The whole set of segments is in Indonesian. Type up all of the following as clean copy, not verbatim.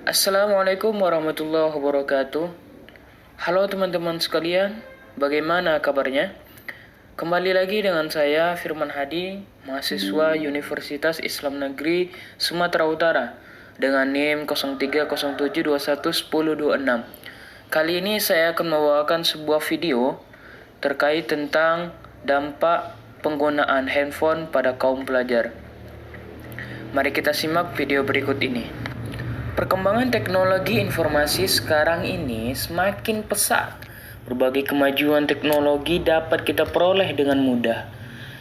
Assalamualaikum warahmatullahi wabarakatuh. Halo teman-teman sekalian, bagaimana kabarnya? Kembali lagi dengan saya Firman Hadi, mahasiswa Universitas Islam Negeri Sumatera Utara dengan NIM 0307211026. Kali ini saya akan membawakan sebuah video terkait tentang dampak penggunaan handphone pada kaum pelajar. Mari kita simak video berikut ini. Perkembangan teknologi informasi sekarang ini semakin pesat. Berbagai kemajuan teknologi dapat kita peroleh dengan mudah.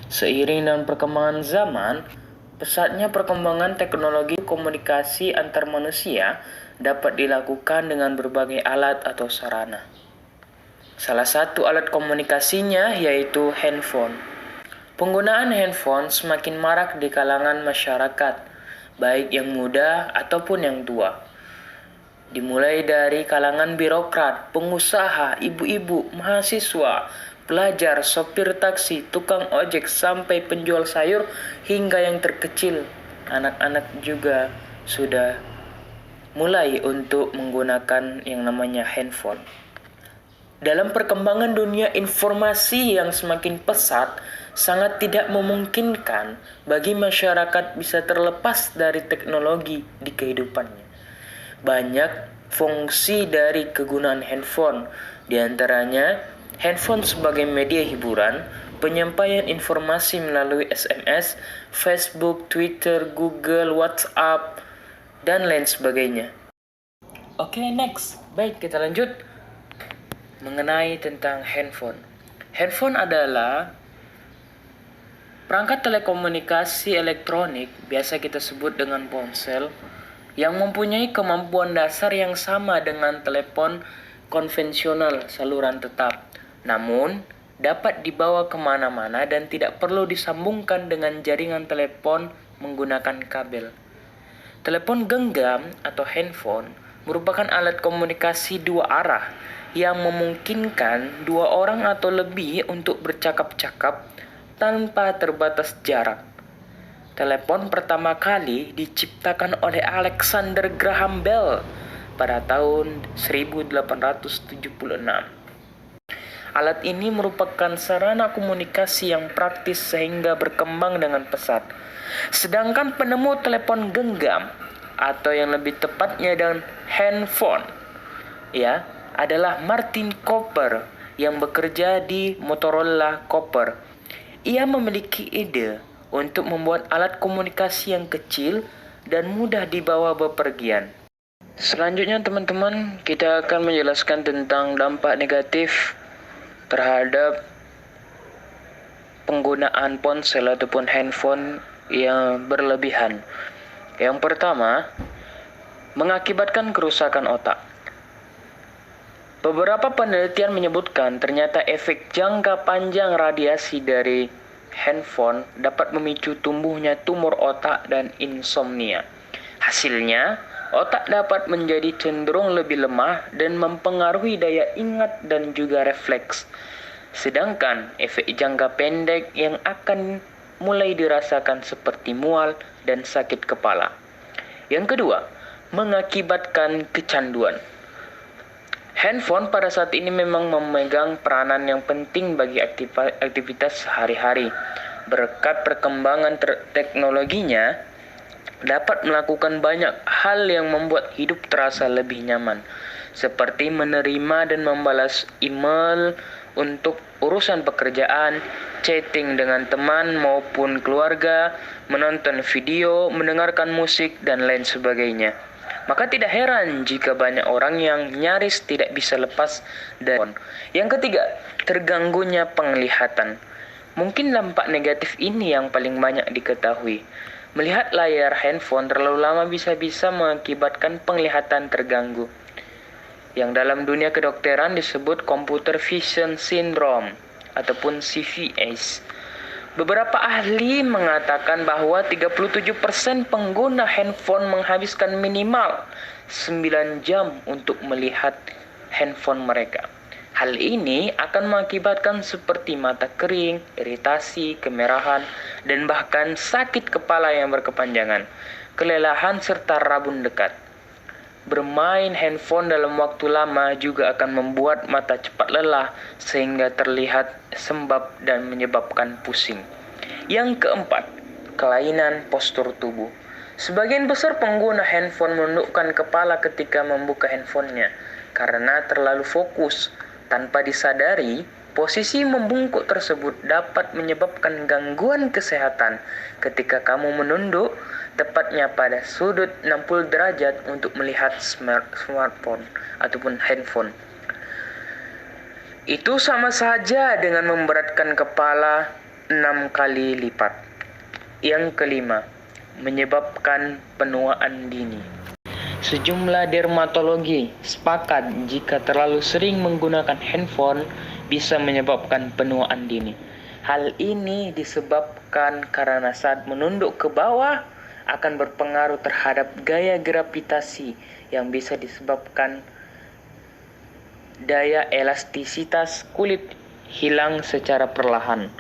Seiring dengan perkembangan zaman, pesatnya perkembangan teknologi komunikasi antar manusia dapat dilakukan dengan berbagai alat atau sarana. Salah satu alat komunikasinya yaitu handphone. Penggunaan handphone semakin marak di kalangan masyarakat, baik yang muda ataupun yang tua. Dimulai dari kalangan birokrat, pengusaha, ibu-ibu, mahasiswa, pelajar, sopir taksi, tukang ojek, sampai penjual sayur, hingga yang terkecil, anak-anak juga sudah mulai untuk menggunakan yang namanya handphone. Dalam perkembangan dunia informasi yang semakin pesat, sangat tidak memungkinkan bagi masyarakat bisa terlepas dari teknologi di kehidupannya. Banyak fungsi dari kegunaan handphone, di antaranya handphone sebagai media hiburan, penyampaian informasi melalui SMS, Facebook, Twitter, Google, WhatsApp, dan lain sebagainya. Oke, next. Baik, kita lanjut mengenai tentang handphone. Handphone adalah perangkat telekomunikasi elektronik, biasa kita sebut dengan ponsel, yang mempunyai kemampuan dasar yang sama dengan telepon konvensional saluran tetap. Namun, dapat dibawa kemana-mana dan tidak perlu disambungkan dengan jaringan telepon menggunakan kabel. Telepon genggam atau handphone merupakan alat komunikasi dua arah yang memungkinkan dua orang atau lebih untuk bercakap-cakap tanpa terbatas jarak. Telepon pertama kali diciptakan oleh Alexander Graham Bell pada tahun 1876. Alat ini merupakan sarana komunikasi yang praktis sehingga berkembang dengan pesat. Sedangkan penemu telepon genggam atau yang lebih tepatnya dengan handphone adalah Martin Cooper yang bekerja di Motorola Cooper. Ia memiliki ide untuk membuat alat komunikasi yang kecil dan mudah dibawa bepergian. Selanjutnya teman-teman, kita akan menjelaskan tentang dampak negatif terhadap penggunaan ponsel ataupun handphone yang berlebihan. Yang pertama, mengakibatkan kerusakan otak. Beberapa penelitian menyebutkan ternyata efek jangka panjang radiasi dari handphone dapat memicu tumbuhnya tumor otak dan insomnia. Hasilnya, otak dapat menjadi cenderung lebih lemah dan mempengaruhi daya ingat dan juga refleks. Sedangkan efek jangka pendek yang akan mulai dirasakan seperti mual dan sakit kepala. Yang kedua, mengakibatkan kecanduan. Handphone pada saat ini memang memegang peranan yang penting bagi aktivitas sehari-hari. Berkat perkembangan teknologinya, dapat melakukan banyak hal yang membuat hidup terasa lebih nyaman, seperti menerima dan membalas email untuk urusan pekerjaan, chatting dengan teman maupun keluarga, menonton video, mendengarkan musik, dan lain sebagainya. Maka tidak heran jika banyak orang yang nyaris tidak bisa lepas dari handphone. Yang ketiga, terganggunya penglihatan. Mungkin dampak negatif ini yang paling banyak diketahui. Melihat layar handphone terlalu lama bisa-bisa mengakibatkan penglihatan terganggu, yang dalam dunia kedokteran disebut computer vision syndrome ataupun CVS. Beberapa ahli mengatakan bahwa 37% pengguna handphone menghabiskan minimal 9 jam untuk melihat handphone mereka. Hal ini akan mengakibatkan seperti mata kering, iritasi, kemerahan, dan bahkan sakit kepala yang berkepanjangan, kelelahan serta rabun dekat. Bermain handphone dalam waktu lama juga akan membuat mata cepat lelah sehingga terlihat sembab dan menyebabkan pusing. Yang keempat, kelainan postur tubuh. Sebagian besar pengguna handphone menundukkan kepala ketika membuka handphonenya karena terlalu fokus. Tanpa disadari, posisi membungkuk tersebut dapat menyebabkan gangguan kesehatan ketika kamu menunduk, tepatnya pada sudut 60 derajat untuk melihat smartphone ataupun handphone. Itu sama saja dengan memberatkan kepala 6 kali lipat. Yang kelima, menyebabkan penuaan dini. Sejumlah dermatologi sepakat jika terlalu sering menggunakan handphone bisa menyebabkan penuaan dini. Hal ini disebabkan karena saat menunduk ke bawah akan berpengaruh terhadap gaya gravitasi yang bisa disebabkan daya elastisitas kulit hilang secara perlahan.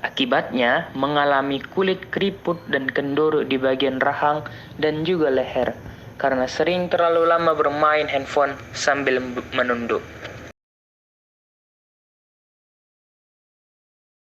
Akibatnya mengalami kulit keriput dan kendor di bagian rahang dan juga leher karena sering terlalu lama bermain handphone sambil menunduk.